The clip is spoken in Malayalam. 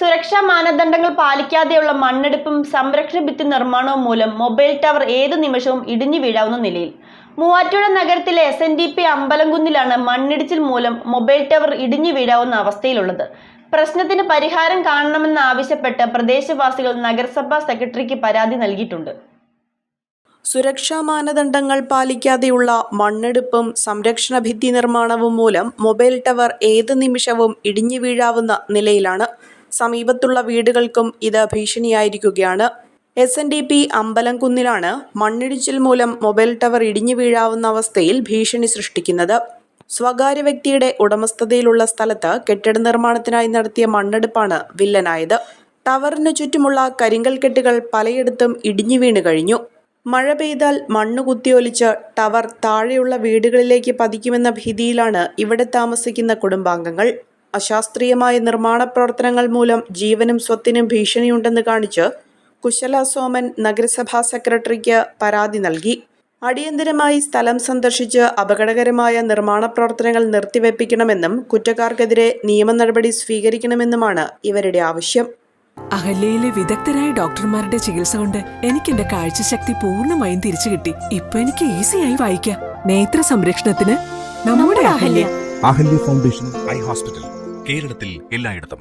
സുരക്ഷാ മാനദണ്ഡങ്ങൾ പാലിക്കാതെയുള്ള മണ്ണെടുപ്പും സംരക്ഷണ ഭിത്തി നിർമ്മാണവും മൂലം മൊബൈൽ ടവർ ഏതു നിമിഷവും ഇടിഞ്ഞു വീഴാവുന്ന നിലയിൽ. മൂവാറ്റുപുഴ നഗരത്തിലെ SNDP അമ്പലംകുന്നിലാണ് മണ്ണിടിച്ചിൽ മൂലം മൊബൈൽ ടവർ ഇടിഞ്ഞു വീഴാവുന്ന അവസ്ഥയിലുള്ളത്. പ്രശ്നത്തിന് പരിഹാരം കാണണമെന്നാവശ്യപ്പെട്ട് പ്രദേശവാസികൾ നഗരസഭാ സെക്രട്ടറിക്ക് പരാതി നൽകിയിട്ടുണ്ട്. സുരക്ഷാ മാനദണ്ഡങ്ങൾ പാലിക്കാതെയുള്ള മണ്ണെടുപ്പും സംരക്ഷണ ഭിത്തി നിർമ്മാണവും മൂലം മൊബൈൽ ടവർ ഏത് നിമിഷവും ഇടിഞ്ഞു വീഴാവുന്ന നിലയിലാണ്. സമീപത്തുള്ള വീടുകൾക്കും ഇത് ഭീഷണിയായിരിക്കുകയാണ്. SNDP അമ്പലംകുന്നിലാണ് മണ്ണിടിച്ചിൽ മൂലം മൊബൈൽ ടവർ ഇടിഞ്ഞു വീഴാവുന്ന അവസ്ഥയിൽ ഭീഷണി സൃഷ്ടിക്കുന്നത്. സ്വകാര്യ വ്യക്തിയുടെ ഉടമസ്ഥതയിലുള്ള സ്ഥലത്ത് കെട്ടിട നിർമ്മാണത്തിനായി നടത്തിയ മണ്ണെടുപ്പാണ് വില്ലനായത്. ടവറിന് ചുറ്റുമുള്ള കരിങ്കൽ കെട്ടുകൾ പലയിടത്തും ഇടിഞ്ഞു വീണ് കഴിഞ്ഞു. മഴ പെയ്താൽ മണ്ണ് കുത്തിയൊലിച്ച് ടവർ താഴെയുള്ള വീടുകളിലേക്ക് പതിക്കുമെന്ന ഭീതിയിലാണ് ഇവിടെ താമസിക്കുന്ന കുടുംബാംഗങ്ങൾ. അശാസ്ത്രീയമായ നിർമ്മാണ പ്രവർത്തനങ്ങൾ മൂലം ജീവനും സ്വത്തിനും ഭീഷണിയുണ്ടെന്ന് കാണിച്ച് കുശല സോമൻ നഗരസഭാ സെക്രട്ടറിക്ക് പരാതി നൽകി. അടിയന്തരമായി സ്ഥലം സന്ദർശിച്ച് അപകടകരമായ നിർമ്മാണ പ്രവർത്തനങ്ങൾ നിർത്തിവെപ്പിക്കണമെന്നും കുറ്റക്കാർക്കെതിരെ നിയമ നടപടി സ്വീകരിക്കണമെന്നുമാണ് ഇവരുടെ ആവശ്യം. അഹല്യയിലെ വിദഗ്ധരായ ഡോക്ടർമാരുടെ ചികിത്സ കൊണ്ട് എനിക്ക് എന്റെ കാഴ്ചശക്തി പൂർണ്ണമായും തിരിച്ചു കിട്ടി. ഇപ്പൊ എനിക്ക് ഈസിയായി വായിക്കാം. നേത്ര സംരക്ഷണത്തിന് നമ്മുടെ Ahalya. Ahalya foundation eye hospital, കേരളത്തിൽ എല്ലായിടത്തും.